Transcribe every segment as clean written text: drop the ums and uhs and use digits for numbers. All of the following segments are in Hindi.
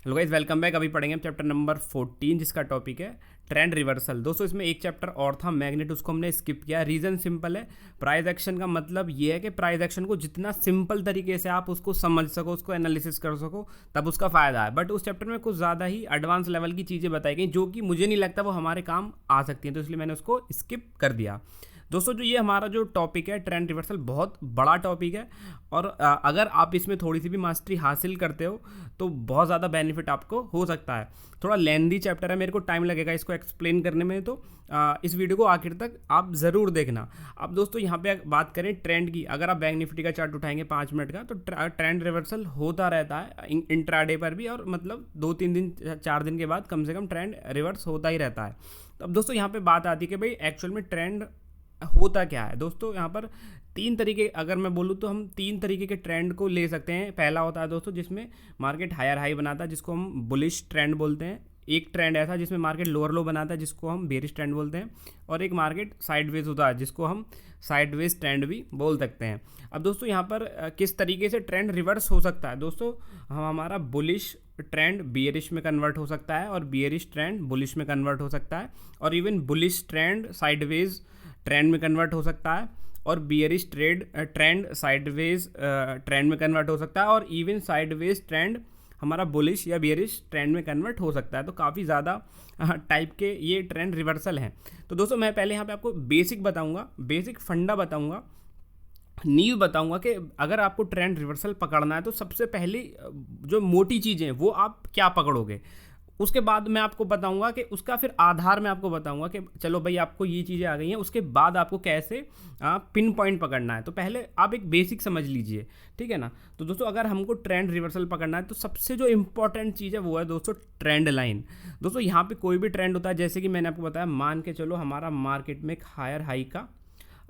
Hello guys, welcome back. अभी पढ़ेंगे हम चैप्टर नंबर 14 जिसका टॉपिक है ट्रेंड रिवर्सल। दोस्तों इसमें एक चैप्टर और था मैग्नेट, उसको हमने स्किप किया। रीज़न सिंपल है, प्राइस एक्शन का मतलब ये है कि प्राइस एक्शन को जितना सिंपल तरीके से आप उसको समझ सको, उसको एनालिसिस कर सको, तब उसका फ़ायदा है। बट उस चैप्टर में कुछ ज़्यादा ही एडवांस लेवल की चीज़ें बताई गई जो कि मुझे नहीं लगता वो हमारे काम आ सकती हैं, तो इसलिए मैंने उसको स्किप कर दिया। दोस्तों जो ये हमारा जो टॉपिक है ट्रेंड रिवर्सल, बहुत बड़ा टॉपिक है और अगर आप इसमें थोड़ी सी भी मास्टरी हासिल करते हो तो बहुत ज़्यादा बेनिफिट आपको हो सकता है। थोड़ा लेंदी चैप्टर है, मेरे को टाइम लगेगा इसको एक्सप्लेन करने में, तो इस वीडियो को आखिर तक आप ज़रूर देखना। अब दोस्तों यहाँ पे बात करें ट्रेंड की, अगर आप बैंक निफ्टी का चार्ट उठाएंगे 5 मिनट का, तो ट्रेंड रिवर्सल होता रहता है इंट्राडे पर भी, और मतलब 2-3 दिन 4 दिन के बाद कम से कम ट्रेंड रिवर्स होता ही रहता है। तो अब दोस्तों यहाँ पे बात आती है कि भाई एक्चुअल में ट्रेंड होता क्या है। दोस्तों यहाँ पर 3 तरीके, अगर मैं बोलूँ तो हम 3 तरीके के ट्रेंड को ले सकते हैं। पहला होता है दोस्तों जिसमें मार्केट हायर हाई बनाता है, जिसको हम बुलिश ट्रेंड बोलते हैं। एक ट्रेंड ऐसा जिसमें मार्केट लोअर लो बनाता है, जिसको हम बेरिश ट्रेंड बोलते हैं। और एक मार्केट साइडवेज होता है, जिसको हम साइडवेज ट्रेंड भी बोल सकते हैं। अब दोस्तों यहाँ पर किस तरीके से ट्रेंड रिवर्स हो सकता है। दोस्तों हम हमारा बुलिश ट्रेंड बियरिश में कन्वर्ट हो सकता है, और बियरिश ट्रेंड बुलिश में कन्वर्ट हो सकता है, और even bullish trend sideways trend में कन्वर्ट हो सकता है, और बियरिश ट्रेंड साइडवेज ट्रेंड में कन्वर्ट हो सकता है, और इवन साइडवेज ट्रेंड हमारा बुलिश या बियरिश ट्रेंड में कन्वर्ट हो सकता है। तो काफ़ी ज़्यादा टाइप के ये ट्रेंड रिवर्सल हैं। तो दोस्तों मैं पहले यहाँ पे आपको बेसिक बताऊँगा, बेसिक फंडा बताऊँगा, नींव बताऊंगा कि अगर आपको ट्रेंड रिवर्सल पकड़ना है तो सबसे पहले जो मोटी चीज़ें हैं वो आप क्या पकड़ोगे। उसके बाद मैं आपको बताऊंगा कि उसका फिर आधार मैं आपको बताऊंगा कि चलो भाई आपको ये चीज़ें आ गई हैं, उसके बाद आपको कैसे पिन पॉइंट पकड़ना है। तो पहले आप एक बेसिक समझ लीजिए, ठीक है ना। तो दोस्तों अगर हमको ट्रेंड रिवर्सल पकड़ना है तो सबसे जो इंपॉर्टेंट चीज़ है वो है दोस्तों ट्रेंड लाइन। दोस्तों यहाँ पे कोई भी ट्रेंड होता है, जैसे कि मैंने आपको बताया, मान के चलो हमारा मार्केट में एक हायर हाई का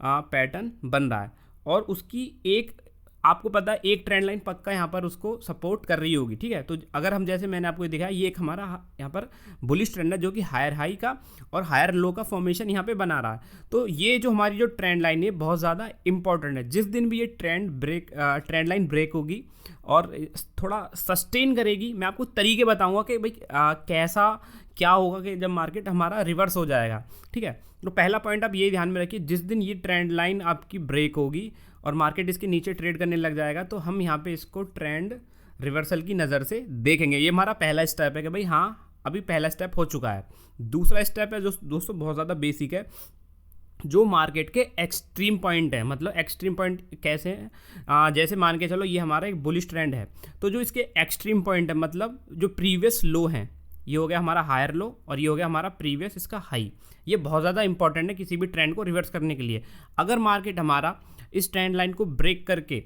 पैटर्न बन रहा है, और उसकी एक, आपको पता है एक ट्रेंड लाइन पक्का यहाँ पर उसको सपोर्ट कर रही होगी, ठीक है। तो अगर हम, जैसे मैंने आपको दिखाया, ये एक हमारा यहाँ पर बुलिश ट्रेंड है जो कि हायर हाई का और हायर लो का फॉर्मेशन यहाँ पे बना रहा है। तो ये जो हमारी जो ट्रेंड लाइन है बहुत ज़्यादा इंपॉर्टेंट है। जिस दिन भी ये ट्रेंड लाइन ब्रेक होगी और थोड़ा सस्टेन करेगी, मैं आपको तरीके बताऊँगा कि भाई कैसा क्या होगा कि जब मार्केट हमारा रिवर्स हो जाएगा, ठीक है। तो पहला पॉइंट आप ये ध्यान में रखिए, जिस दिन ये ट्रेंड लाइन आपकी ब्रेक होगी और मार्केट इसके नीचे ट्रेड करने लग जाएगा, तो हम यहाँ पे इसको ट्रेंड रिवर्सल की नज़र से देखेंगे। ये हमारा पहला स्टेप है कि भाई हाँ अभी पहला स्टेप हो चुका है। दूसरा स्टेप है जो दोस्तों बहुत ज़्यादा बेसिक है, जो मार्केट के एक्सट्रीम पॉइंट है। मतलब एक्सट्रीम पॉइंट कैसे हैं, जैसे मान के चलो ये हमारा एक बुलिश ट्रेंड है, तो जो इसके एक्सट्रीम पॉइंट है, मतलब जो प्रीवियस लो हैं, ये हो गया हमारा हायर लो और ये हो गया हमारा प्रीवियस इसका हाई। ये बहुत ज़्यादा इंपॉर्टेंट है किसी भी ट्रेंड को रिवर्स करने के लिए। अगर मार्केट हमारा इस ट्रेंड लाइन को ब्रेक करके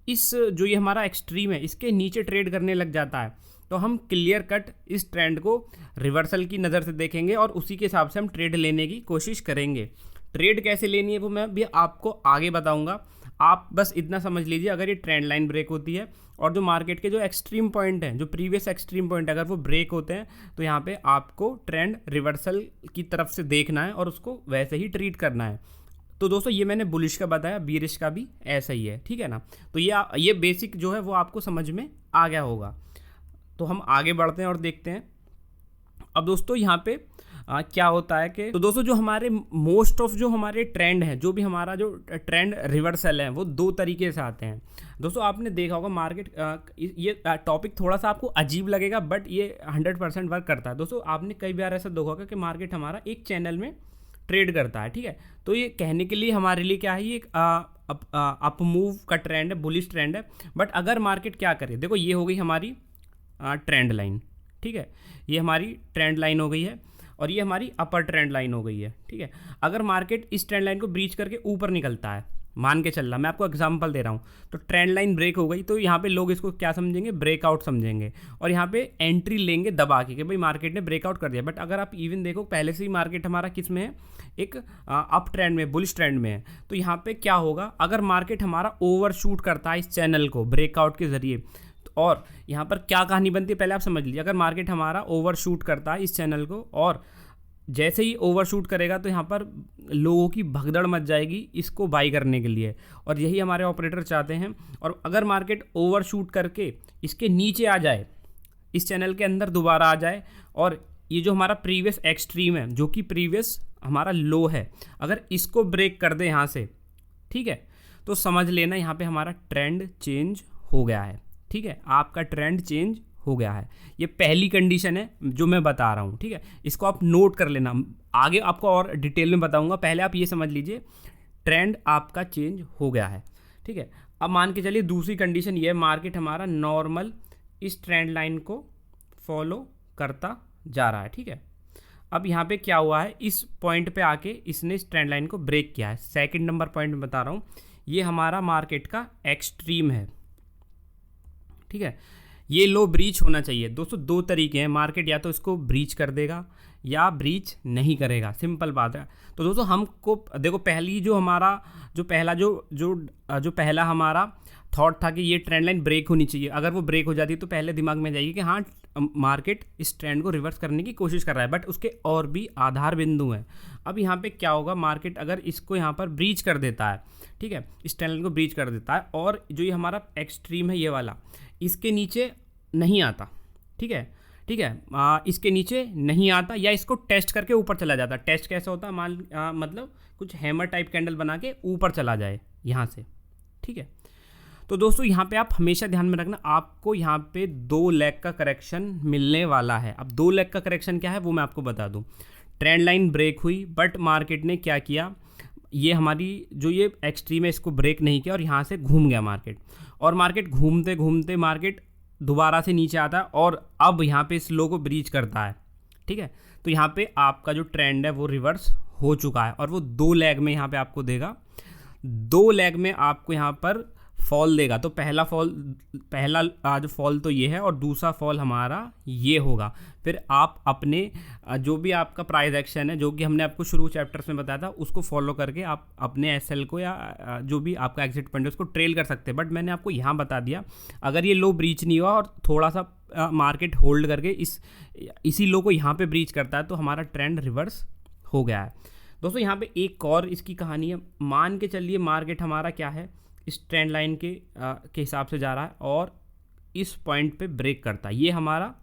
इस जो ये हमारा एक्सट्रीम है इसके नीचे ट्रेड करने लग जाता है, तो हम क्लियर कट इस ट्रेंड को रिवर्सल की नज़र से देखेंगे और उसी के हिसाब से हम ट्रेड लेने की कोशिश करेंगे। ट्रेड कैसे लेनी है वो मैं भी आपको आगे बताऊंगा। आप बस इतना समझ लीजिए, अगर ये ट्रेंड लाइन ब्रेक होती है और जो मार्केट के जो एक्सट्रीम पॉइंट हैं, जो प्रीवियस एक्सट्रीम पॉइंट अगर वो ब्रेक होते हैं, तो यहाँ पे आपको ट्रेंड रिवर्सल की तरफ से देखना है और उसको वैसे ही ट्रीट करना है। तो दोस्तों ये मैंने बुलिश का बताया, बीरिश का भी ऐसा ही है, ठीक है ना। तो ये बेसिक जो है वो आपको समझ में आ गया होगा। तो हम आगे बढ़ते हैं और देखते हैं। अब दोस्तों यहाँ पे क्या होता है कि, तो दोस्तों जो हमारे मोस्ट ऑफ जो हमारे ट्रेंड हैं, जो भी हमारा जो ट्रेंड रिवर्सल है, वो 2 तरीके से आते हैं। दोस्तों आपने देखा होगा मार्केट, ये टॉपिक थोड़ा सा आपको अजीब लगेगा बट ये 100% वर्क करता है। दोस्तों आपने कई बार ऐसा देखा होगा कि मार्केट हमारा एक चैनल में ट्रेड करता है, ठीक है। तो ये कहने के लिए हमारे लिए क्या है, ये एक अप मूव का ट्रेंड है, बुलिश ट्रेंड है। बट अगर मार्केट क्या करे, देखो ये हो गई हमारी ट्रेंड लाइन, ठीक है, ये हमारी ट्रेंड लाइन हो गई है और ये हमारी अपर ट्रेंड लाइन हो गई है, ठीक है। अगर मार्केट इस ट्रेंड लाइन को ब्रीच करके ऊपर निकलता है, मान के चल रहा, मैं आपको एग्जांपल दे रहा हूँ, तो ट्रेंड लाइन ब्रेक हो गई, तो यहाँ पे लोग इसको क्या समझेंगे, ब्रेकआउट समझेंगे, और यहाँ पे एंट्री लेंगे दबा के कि भाई मार्केट ने ब्रेकआउट कर दिया। बट अगर आप इवन देखो पहले से ही मार्केट हमारा किस में है, एक अप ट्रेंड में, बुलिश ट्रेंड में है, तो यहाँ पे क्या होगा, अगर मार्केट हमारा ओवरशूट करता है इस चैनल को ब्रेकआउट के जरिए, और यहाँ पर क्या कहानी बनती है पहले आप समझ लीजिए। अगर मार्केट हमारा ओवरशूट करता है इस चैनल को, और जैसे ही ओवरशूट करेगा तो यहाँ पर लोगों की भगदड़ मच जाएगी इसको बाई करने के लिए, और यही हमारे ऑपरेटर चाहते हैं। और अगर मार्केट ओवरशूट करके इसके नीचे आ जाए, इस चैनल के अंदर दोबारा आ जाए और ये जो हमारा प्रीवियस एक्सट्रीम है, जो कि प्रीवियस हमारा लो है, अगर इसको ब्रेक कर दे यहाँ से, ठीक है, तो समझ लेना यहाँ पे हमारा ट्रेंड चेंज हो गया है। ठीक है, आपका ट्रेंड चेंज हो गया है। ये पहली कंडीशन है जो मैं बता रहा हूँ। ठीक है, इसको आप नोट कर लेना, आगे आपको और डिटेल में बताऊँगा, पहले आप ये समझ लीजिए ट्रेंड आपका चेंज हो गया है। ठीक है, अब मान के चलिए दूसरी कंडीशन ये है, मार्केट हमारा नॉर्मल इस ट्रेंड लाइन को फॉलो करता जा रहा है। ठीक है, अब यहाँ पे क्या हुआ है, इस पॉइंट पे आके इसने इस ट्रेंड लाइन को ब्रेक किया है। सेकंड नंबर पॉइंट में बता रहा हूँ, ये हमारा मार्केट का एक्सट्रीम है। ठीक है, ये लो ब्रीच होना चाहिए। दोस्तों दो तरीके हैं, मार्केट या तो इसको ब्रीच कर देगा या ब्रीच नहीं करेगा, सिंपल बात है। तो दोस्तों हमको देखो, पहली जो हमारा जो पहला हमारा थॉट था कि ये ट्रेंड लाइन ब्रेक होनी चाहिए, अगर वो ब्रेक हो जाती है तो पहले दिमाग में जाएगी कि हाँ मार्केट इस ट्रेंड को रिवर्स करने की कोशिश कर रहा है, बट उसके और भी आधार बिंदु हैं। अब यहाँ पे क्या होगा, मार्केट अगर इसको यहाँ पर ब्रीच कर देता है, ठीक है, इस ट्रेंड लाइन को ब्रीच कर देता है और जो ये हमारा एक्सट्रीम है ये वाला, इसके नीचे नहीं आता, ठीक है, इसके नीचे नहीं आता या इसको टेस्ट करके ऊपर चला जाता। टेस्ट कैसे होता है, मतलब कुछ हैमर टाइप कैंडल बना के ऊपर चला जाए यहाँ से। ठीक है, तो दोस्तों यहाँ पे आप हमेशा ध्यान में रखना, आपको यहाँ पे 2 लेग का करेक्शन मिलने वाला है। अब 2 लेग का करेक्शन क्या है वो मैं आपको बता दूँ। ट्रेंड लाइन ब्रेक हुई, बट मार्केट ने क्या किया, ये हमारी जो ये एक्सट्रीम है इसको ब्रेक नहीं किया और यहाँ से घूम गया मार्केट, और मार्केट घूमते घूमते मार्केट दोबारा से नीचे आता है और अब यहाँ पे इस लो को ब्रीच करता है। ठीक है, तो यहाँ पे आपका जो ट्रेंड है वो रिवर्स हो चुका है और वो 2 लेग में यहाँ पे आपको देगा, 2 लेग में आपको यहाँ पर फॉल देगा। तो पहला जो फॉल तो ये है और दूसरा फॉल हमारा ये होगा। फिर आप अपने जो भी आपका प्राइस एक्शन है, जो कि हमने आपको शुरू चैप्टर्स में बताया था, उसको फॉलो करके आप अपने एसएल को या जो भी आपका एग्जिट पॉइंट है उसको ट्रेल कर सकते हैं। बट मैंने आपको यहाँ बता दिया, अगर ये लो ब्रीच नहीं हुआ और थोड़ा सा मार्केट होल्ड करके इसी लो को यहाँ पे ब्रीच करता है तो हमारा ट्रेंड रिवर्स हो गया है। दोस्तों यहाँ पे एक और इसकी कहानी है, मान के चलिए मार्केट हमारा क्या है, इस ट्रेंड लाइन के हिसाब से जा रहा है और इस पॉइंट पे ब्रेक करता है, ये हमारा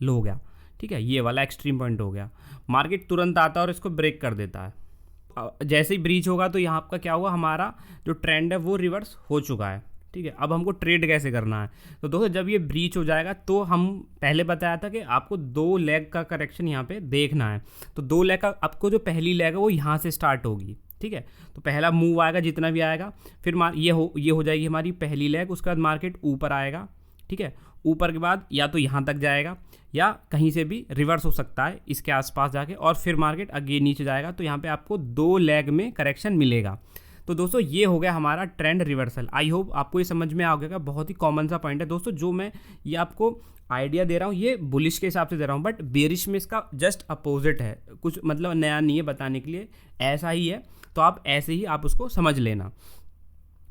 लो हो गया। ठीक है, ये वाला एक्सट्रीम पॉइंट हो गया, मार्केट तुरंत आता है और इसको ब्रेक कर देता है। जैसे ही ब्रीच होगा तो यहाँ आपका क्या हुआ, हमारा जो ट्रेंड है वो रिवर्स हो चुका है। ठीक है, अब हमको ट्रेड कैसे करना है, तो दोस्तों जब ये ब्रीच हो जाएगा तो हम पहले बताया था कि आपको 2 लेग का करेक्शन यहाँ पे देखना है। तो 2 लेग का आपको जो पहली लेग है वो यहाँ से स्टार्ट होगी। ठीक है, तो पहला मूव आएगा जितना भी आएगा, फिर ये हो जाएगी हमारी पहली लेग, उसके बाद मार्केट ऊपर आएगा। ठीक है, ऊपर के बाद या तो यहाँ तक जाएगा या कहीं से भी रिवर्स हो सकता है इसके आसपास जाके, और फिर मार्केट आगे नीचे जाएगा। तो यहाँ पे आपको 2 लेग में करेक्शन मिलेगा। तो दोस्तों ये हो गया हमारा ट्रेंड रिवर्सल। आई होप आपको ये समझ में आ गया, बहुत ही कॉमन सा पॉइंट है दोस्तों। जो मैं ये आपको आइडिया दे रहा हूँ ये बुलिश के हिसाब से दे रहा हूँ, बट बेरिश में इसका जस्ट अपोजिट है, कुछ मतलब नया नहीं है बताने के लिए, ऐसा ही है। तो आप ऐसे ही आप उसको समझ लेना।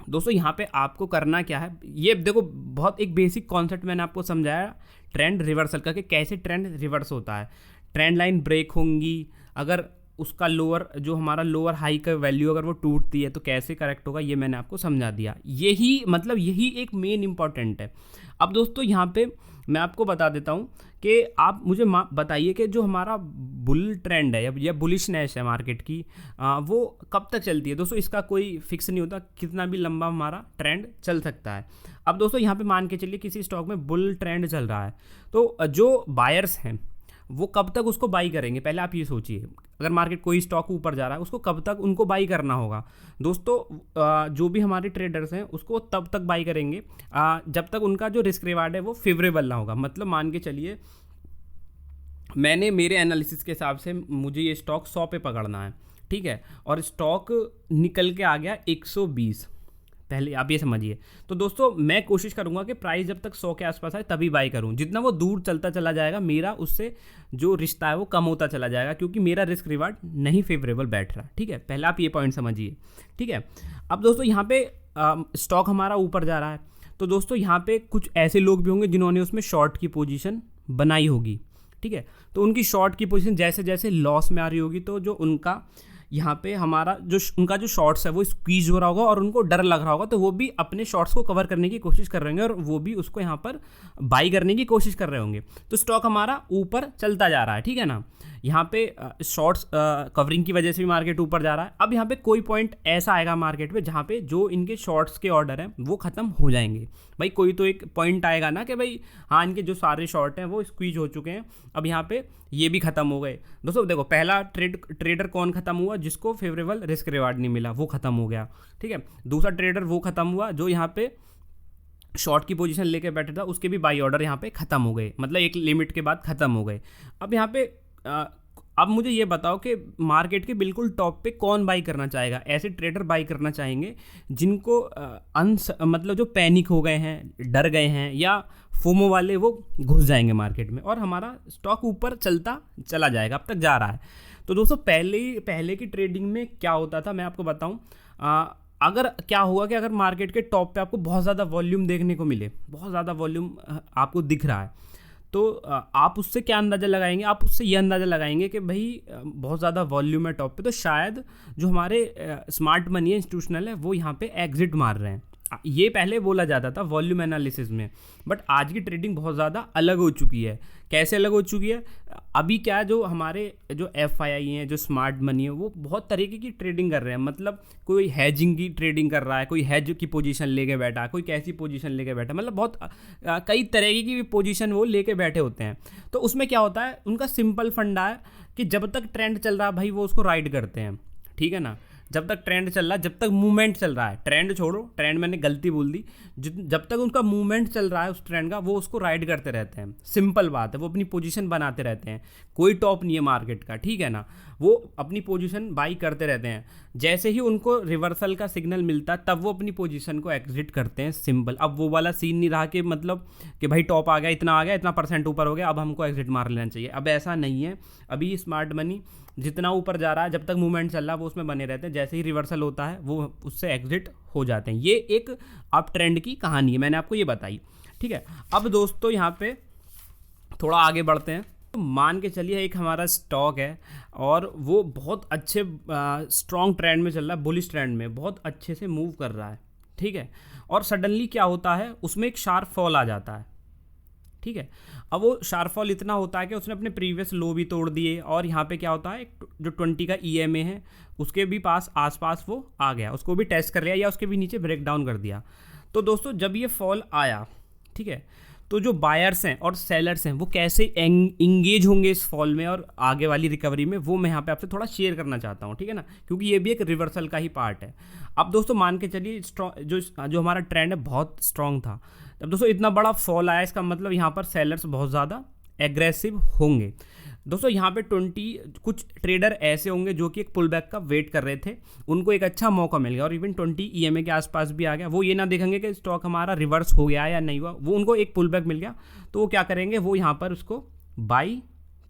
दोस्तों यहाँ पे आपको करना क्या है, ये देखो बहुत एक बेसिक कॉन्सेप्ट मैंने आपको समझाया ट्रेंड रिवर्सल का, कि कैसे ट्रेंड रिवर्स होता है। ट्रेंड लाइन ब्रेक होंगी, अगर उसका लोअर जो हमारा लोअर हाई का वैल्यू अगर वो टूटती है तो कैसे करेक्ट होगा, ये मैंने आपको समझा दिया। यही एक मेन इंपॉर्टेंट है। अब दोस्तों यहाँ पे मैं आपको बता देता हूँ कि आप मुझे बताइए कि जो हमारा बुल ट्रेंड है या बुलिशनेस है मार्केट की, वो कब तक चलती है। दोस्तों इसका कोई फिक्स नहीं होता, कितना भी लंबा हमारा ट्रेंड चल सकता है। अब दोस्तों यहाँ पे मान के चलिए किसी स्टॉक में बुल ट्रेंड चल रहा है, तो जो बायर्स हैं वो कब तक उसको बाई करेंगे, पहले आप ये सोचिए। अगर मार्केट कोई स्टॉक ऊपर जा रहा है उसको कब तक उनको बाई करना होगा। दोस्तों जो भी हमारे ट्रेडर्स हैं उसको तब तक बाई करेंगे जब तक उनका जो रिस्क रिवार्ड है वो फेवरेबल ना होगा। मतलब मान के चलिए मैंने मेरे एनालिसिस के हिसाब से मुझे ये स्टॉक 100 पे पकड़ना है, ठीक है, और स्टॉक निकल के आ गया 120, पहले आप ये समझिए। तो दोस्तों मैं कोशिश करूंगा कि प्राइस जब तक 100 के आसपास आए तभी बाई करूं। जितना वो दूर चलता चला जाएगा मेरा उससे जो रिश्ता है वो कम होता चला जाएगा, क्योंकि मेरा रिस्क रिवार्ड नहीं फेवरेबल बैठ रहा। ठीक है, पहले आप ये पॉइंट समझिए। ठीक है, अब दोस्तों यहाँ पे स्टॉक हमारा ऊपर जा रहा है, तो दोस्तों यहाँ पे कुछ ऐसे लोग भी होंगे जिन्होंने उसमें शॉर्ट की पोजीशन बनाई होगी। ठीक है, तो उनकी शॉर्ट की पोजीशन जैसे जैसे लॉस में आ रही होगी तो जो उनका यहाँ पे हमारा जो उनका जो शॉर्ट्स है वो स्क्वीज हो रहा होगा और उनको डर लग रहा होगा, तो वो भी अपने शॉर्ट्स को कवर करने की कोशिश कर रहे होंगे और वो भी उसको यहाँ पर बाई करने की कोशिश कर रहे होंगे। तो स्टॉक हमारा ऊपर चलता जा रहा है, ठीक है ना। यहाँ पे शॉर्ट्स कवरिंग की वजह से भी मार्केट ऊपर जा रहा है। अब यहाँ पे कोई पॉइंट ऐसा आएगा मार्केट में जहाँ पे जो इनके शॉर्ट्स के ऑर्डर हैं वो ख़त्म हो जाएंगे। भाई कोई तो एक पॉइंट आएगा ना कि भाई हाँ इनके जो सारे शॉर्ट हैं वो स्क्वीज हो चुके हैं, अब यहाँ पे ये भी ख़त्म हो गए। दोस्तों देखो, पहला ट्रेडर कौन ख़त्म हुआ? जिसको फेवरेबल रिस्क रिवार्ड नहीं मिला, वो ख़त्म हो गया, ठीक है। दूसरा ट्रेडर वो ख़त्म हुआ जो यहाँ पे शॉर्ट की पोजीशन लेके बैठे था, उसके भी बाई ऑर्डर यहाँ पे ख़त्म हो गए, मतलब एक लिमिट के बाद ख़त्म हो गए। अब यहाँ पे अब मुझे ये बताओ कि मार्केट के बिल्कुल टॉप पे कौन बाई करना चाहेगा? ऐसे ट्रेडर बाई करना चाहेंगे जिनको मतलब जो पैनिक हो गए हैं, डर गए हैं, या फोमो वाले वो घुस जाएंगे मार्केट में और हमारा स्टॉक ऊपर चलता चला जाएगा। अब तक जा रहा है। तो दोस्तों पहले की ट्रेडिंग में क्या होता था मैं आपको बताऊं। अगर क्या हुआ कि अगर मार्केट के टॉप पे आपको बहुत ज़्यादा वॉल्यूम देखने को मिले, बहुत ज़्यादा वॉल्यूम आपको दिख रहा है, तो आप उससे क्या अंदाज़ा लगाएंगे? आप उससे ये अंदाज़ा लगाएंगे कि भाई बहुत ज़्यादा वॉल्यूम है टॉप पे, तो शायद जो हमारे स्मार्ट मनी है, इंस्टीट्यूशनल है, वो यहाँ पे एग्जिट मार रहे हैं। ये पहले बोला जाता था वॉल्यूम एनालिसिस में, बट आज की ट्रेडिंग बहुत ज़्यादा अलग हो चुकी है। कैसे अलग हो चुकी है? अभी क्या, जो हमारे जो FII हैं, जो स्मार्ट मनी है, वो बहुत तरीके की ट्रेडिंग कर रहे हैं। मतलब कोई हैजिंग की ट्रेडिंग कर रहा है, कोई हैज की पोजीशन लेके बैठा, कोई कैसी पोजीशन लेके बैठा, मतलब बहुत कई तरह की भी पोजीशन वो लेके बैठे होते हैं। तो उसमें क्या होता है, उनका सिंपल फंडा है कि जब तक ट्रेंड चल रहा है भाई वो उसको राइड करते हैं, ठीक है ना। जब तक ट्रेंड चल रहा है, जब तक मूवमेंट चल रहा है, ट्रेंड छोड़ो, ट्रेंड मैंने गलती बोल दी, जब तक उनका मूवमेंट चल रहा है उस ट्रेंड का, वो उसको राइड करते रहते हैं। सिंपल बात है, वो अपनी पोजीशन बनाते रहते हैं। कोई टॉप नहीं है मार्केट का, ठीक है ना। वो अपनी पोजीशन बाई करते रहते हैं। जैसे ही उनको रिवर्सल का सिग्नल मिलता है तब वो अपनी पोजीशन को एग्जिट करते हैं, सिंपल। अब वो वाला सीन नहीं रहा कि मतलब कि भाई टॉप आ गया, इतना परसेंट ऊपर हो गया, अब हमको एग्जिट मार लेना चाहिए। अब ऐसा नहीं है। अभी स्मार्ट मनी जितना ऊपर जा रहा है, जब तक मूवमेंट चल रहा है वो उसमें बने रहते हैं। जैसे ही रिवर्सल होता है वो उससे एग्जिट हो जाते हैं। ये एक अप ट्रेंड की कहानी है, मैंने आपको ये बताई, ठीक है। अब दोस्तों यहाँ पे थोड़ा आगे बढ़ते हैं। तो मान के चलिए एक हमारा स्टॉक है और वो बहुत अच्छे स्ट्रॉन्ग ट्रेंड में चल रहा है, बुलिश ट्रेंड में बहुत अच्छे से मूव कर रहा है, ठीक है। और सडनली क्या होता है, उसमें एक शार्प फॉल आ जाता है, ठीक है। अब वो शार्प फॉल इतना होता है कि उसने अपने प्रीवियस लो भी तोड़ दिए और यहाँ पे क्या होता है, जो 20 का EMA है उसके भी आसपास वो आ गया, उसको भी टेस्ट कर लिया या उसके भी नीचे ब्रेक डाउन कर दिया। तो दोस्तों जब ये फॉल आया, ठीक है, तो जो बायर्स हैं और सेलर्स हैं वो कैसे इंगेज होंगे इस फॉल में और आगे वाली रिकवरी में, वो मैं यहाँ पे आपसे थोड़ा शेयर करना चाहता हूँ, ठीक है ना, क्योंकि ये भी एक रिवर्सल का ही पार्ट है। अब दोस्तों मान के चलिए जो हमारा ट्रेंड है बहुत स्ट्रॉन्ग था। अब दोस्तों इतना बड़ा फॉल आया, इसका मतलब यहाँ पर सेलर्स बहुत ज़्यादा एग्रेसिव होंगे। दोस्तों यहाँ पे कुछ ट्रेडर ऐसे होंगे जो कि एक पुल बैक का वेट कर रहे थे, उनको एक अच्छा मौका मिल गया और इवन 20 EMA के आसपास भी आ गया। वो ये ना देखेंगे कि स्टॉक हमारा रिवर्स हो गया या नहीं हुआ, वो उनको एक पुल बैक मिल गया तो वो क्या करेंगे, वो यहाँ पर उसको बाई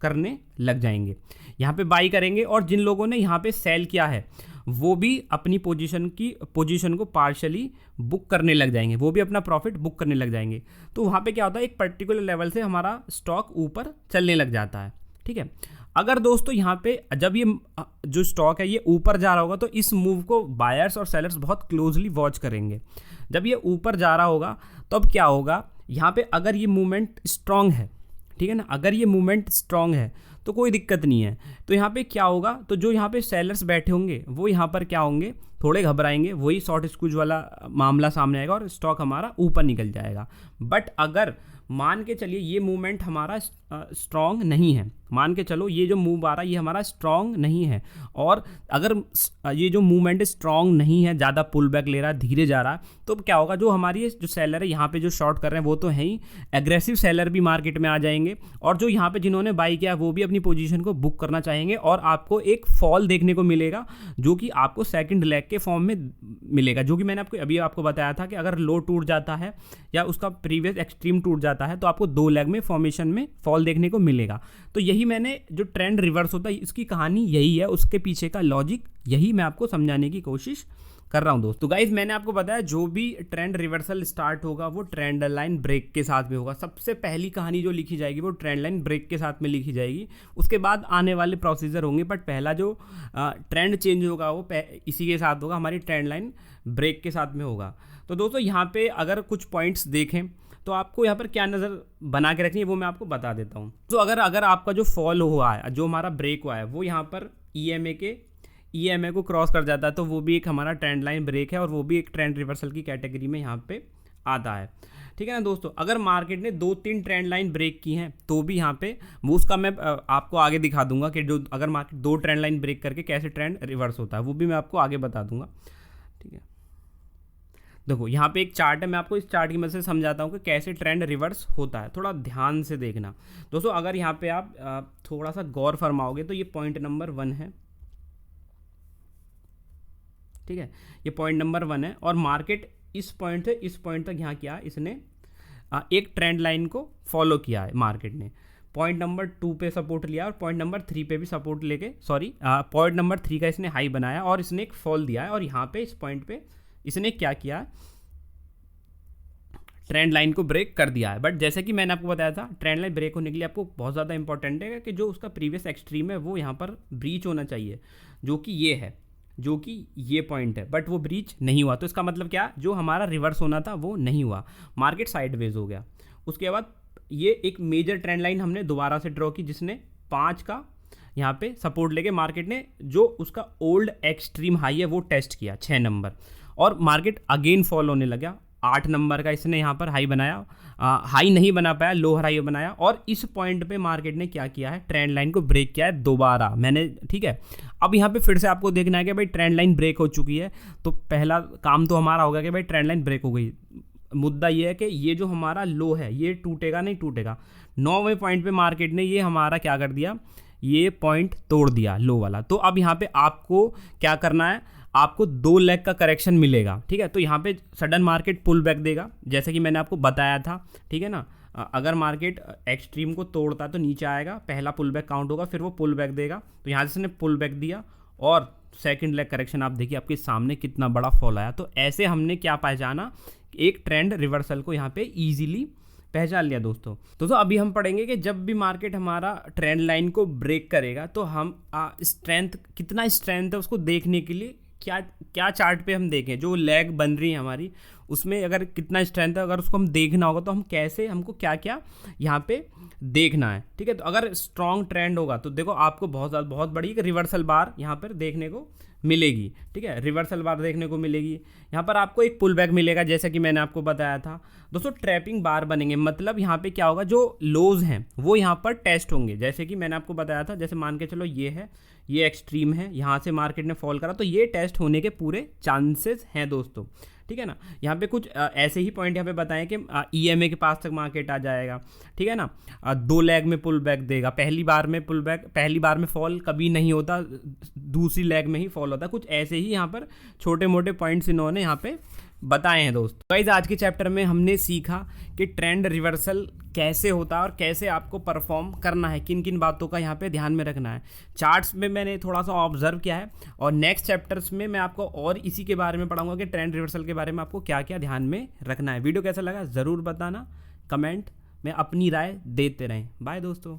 करने लग जाएंगे, यहाँ पे बाई करेंगे। और जिन लोगों ने यहाँ पे सेल किया है वो भी अपनी पोजीशन को पार्शली बुक करने लग जाएंगे, वो भी अपना प्रॉफिट बुक करने लग जाएंगे। तो वहाँ पे क्या होता है, एक पर्टिकुलर लेवल से हमारा स्टॉक ऊपर चलने लग जाता है, ठीक है। अगर दोस्तों यहाँ पे जब ये जो स्टॉक है ये ऊपर जा रहा होगा तो इस मूव को बायर्स और सेलर्स बहुत क्लोजली वॉच करेंगे। जब ये ऊपर जा रहा होगा तो अब क्या होगा, यहाँ पे अगर ये मूवमेंट स्ट्रांग है, ठीक है ना, अगर ये मूवमेंट स्ट्रांग है तो कोई दिक्कत नहीं है। तो यहाँ पे क्या होगा, तो जो यहाँ पे सेलर्स बैठे होंगे वो यहाँ पर क्या होंगे, थोड़े घबराएंगे, वही शॉर्ट स्क्वीज वाला मामला सामने आएगा और स्टॉक हमारा ऊपर निकल जाएगा। बट अगर मान के चलिए ये मूवमेंट हमारा स्ट्रॉन्ग नहीं है, मान के चलो ये जो मूव आ रहा है ये हमारा स्ट्रॉन्ग नहीं है, और अगर ये जो मूवमेंट स्ट्रॉन्ग नहीं है, ज़्यादा पुल बैक ले रहा है, धीरे जा रहा है, तो क्या होगा, जो हमारी जो सेलर है यहाँ पे जो शॉर्ट कर रहे हैं वो तो है ही, एग्रेसिव सेलर भी मार्केट में आ जाएंगे और जो यहाँ पे जिन्होंने बाई किया वो भी अपनी पोजीशन को बुक करना चाहेंगे और आपको एक फॉल देखने को मिलेगा जो कि आपको सेकंड लेग के फॉर्म में मिलेगा, जो कि मैंने आपको बताया था कि अगर लो टूट जाता है या उसका प्रीवियस एक्सट्रीम टूट जाता है तो आपको 2 लेग में फॉर्मेशन में फॉल देखने को मिलेगा। तो यही मैंने जो ट्रेंड रिवर्स होता है इसकी कहानी यही है, उसके पीछे का लॉजिक यही मैं आपको समझाने की कोशिश कर रहा हूँ दोस्त। तो गाइज मैंने आपको बताया जो भी ट्रेंड रिवर्सल स्टार्ट होगा वो ट्रेंड लाइन ब्रेक के साथ में होगा। सबसे पहली कहानी जो लिखी जाएगी वो ट्रेंड लाइन ब्रेक के साथ में लिखी जाएगी, उसके बाद आने वाले प्रोसीजर होंगे, बट पहला जो ट्रेंड चेंज होगा वो इसी के साथ होगा, हमारी ट्रेंड लाइन ब्रेक के साथ में होगा। तो दोस्तों यहाँ पे अगर कुछ पॉइंट्स देखें तो आपको यहाँ पर क्या नज़र बना के रखनी है वो मैं आपको बता देता हूँ। तो अगर आपका जो फॉल हुआ है, जो हमारा ब्रेक हुआ है, वो यहाँ पर EMA को क्रॉस कर जाता है तो वो भी एक हमारा ट्रेंड लाइन ब्रेक है और वो भी एक ट्रेंड रिवर्सल की कैटेगरी में यहाँ पे आता है। ठीक है ना दोस्तों। अगर मार्केट ने 2-3 ट्रेंड लाइन ब्रेक की हैं तो भी यहाँ पे वो उसका मैं आपको आगे दिखा दूंगा कि जो अगर मार्केट 2 ट्रेंड लाइन ब्रेक करके कैसे ट्रेंड रिवर्स होता है वो भी मैं आपको आगे बता दूंगा। ठीक है, देखो यहाँ पे एक चार्ट है, मैं आपको इस चार्ट की मदद से समझाता हूँ कि कैसे ट्रेंड रिवर्स होता है, थोड़ा ध्यान से देखना दोस्तों। अगर यहाँ पे आप थोड़ा सा गौर फरमाओगे तो ये पॉइंट नंबर 1 है। ठीक है, ये पॉइंट नंबर 1 है और मार्केट इस पॉइंट से इस पॉइंट तक यहाँ किया, इसने एक ट्रेंड लाइन को फॉलो किया है मार्केट ने। पॉइंट नंबर 2 पे सपोर्ट लिया और पॉइंट नंबर 3 पे भी सपोर्ट लेके पॉइंट नंबर 3 का इसने हाई बनाया और इसने एक फॉल दिया है और यहाँ पे इस पॉइंट पे इसने क्या किया, ट्रेंड लाइन को ब्रेक कर दिया है। बट जैसे कि मैंने आपको बताया था, ट्रेंड लाइन ब्रेक होने के लिए आपको बहुत ज़्यादा इंपॉर्टेंट है कि जो उसका प्रीवियस एक्सट्रीम है वो यहाँ पर ब्रीच होना चाहिए, जो कि ये है, जो कि ये पॉइंट है, बट वो ब्रीच नहीं हुआ। तो इसका मतलब क्या, जो हमारा रिवर्स होना था वो नहीं हुआ, मार्केट साइडवेज हो गया। उसके बाद ये एक मेजर ट्रेंड लाइन हमने दोबारा से ड्रॉ की जिसने 5 का यहाँ पे सपोर्ट लेके मार्केट ने जो उसका ओल्ड एक्सट्रीम हाई है वो टेस्ट किया 6 नंबर और मार्केट अगेन फॉल होने लगा। 8 नंबर का इसने यहाँ पर हाई बनाया, हाई नहीं बना पाया, लोअर हाई बनाया और इस पॉइंट पे मार्केट ने क्या किया है, ट्रेंड लाइन को ब्रेक किया है दोबारा मैंने। ठीक है, अब यहाँ पे फिर से आपको देखना है कि भाई ट्रेंड लाइन ब्रेक हो चुकी है, तो पहला काम तो हमारा होगा कि भाई ट्रेंड लाइन ब्रेक हो गई। मुद्दा ये है कि ये जो हमारा लो है ये टूटेगा नहीं टूटेगा। 9वें पॉइंट पे मार्केट ने ये हमारा क्या कर दिया, ये पॉइंट तोड़ दिया लो वाला। तो अब यहाँ पे आपको क्या करना है, आपको 2 लेग का करेक्शन मिलेगा। ठीक है, तो यहाँ पे सडन मार्केट पुल बैक देगा जैसे कि मैंने आपको बताया था। ठीक है ना, अगर मार्केट एक्सट्रीम को तोड़ता तो नीचे आएगा, पहला पुल बैक काउंट होगा, फिर वो पुल बैक देगा। तो यहाँ से इसने पुल बैक दिया और सेकंड लेग करेक्शन आप देखिए आपके सामने कितना बड़ा फॉल आया। तो ऐसे हमने क्या पहचाना, एक ट्रेंड रिवर्सल को यहाँ पे ईजिली पहचान लिया दोस्तों। अभी हम पढ़ेंगे कि जब भी मार्केट हमारा ट्रेंड लाइन को ब्रेक करेगा तो हम स्ट्रेंथ, कितना स्ट्रेंथ है उसको देखने के लिए क्या चार्ट पे हम देखें, जो लेग बन रही है हमारी उसमें अगर कितना स्ट्रेंथ है, अगर उसको हम देखना होगा तो हम कैसे, हमको क्या क्या यहाँ पे देखना है। ठीक है, तो अगर स्ट्रॉन्ग ट्रेंड होगा तो देखो आपको बहुत बड़ी एक रिवर्सल बार यहाँ पर देखने को मिलेगी। ठीक है, रिवर्सल बार देखने को मिलेगी, यहाँ पर आपको एक पुल बैक मिलेगा जैसा कि मैंने आपको बताया था दोस्तों। ट्रैपिंग बार बनेंगे, मतलब यहाँ पे क्या होगा, जो लोज हैं वो यहाँ पर टेस्ट होंगे जैसे कि मैंने आपको बताया था। जैसे मान के चलो ये है, ये एक्सट्रीम है, यहाँ से मार्केट ने फॉल करा तो ये टेस्ट होने के पूरे चांसेस हैं दोस्तों। ठीक है ना, यहाँ पे कुछ ऐसे ही पॉइंट यहाँ पे बताएं कि EMA के पास तक मार्केट आ जाएगा। ठीक है ना, 2 लेग में पुल बैक देगा, पहली बार में फॉल कभी नहीं होता, दूसरी लेग में ही फॉल होता है। कुछ ऐसे ही यहाँ पर छोटे मोटे पॉइंट्स इन्होंने यहाँ पे बताए हैं दोस्तों। गाइस आज के चैप्टर में हमने सीखा कि ट्रेंड रिवर्सल कैसे होता है और कैसे आपको परफॉर्म करना है, किन किन बातों का यहाँ पे ध्यान में रखना है। चार्ट्स में मैंने थोड़ा सा ऑब्जर्व किया है और नेक्स्ट चैप्टर्स में मैं आपको और इसी के बारे में पढ़ाऊंगा कि ट्रेंड रिवर्सल के बारे में आपको क्या क्या ध्यान में रखना है। वीडियो कैसा लगा ज़रूर बताना, कमेंट में अपनी राय देते रहें। बाय दोस्तों।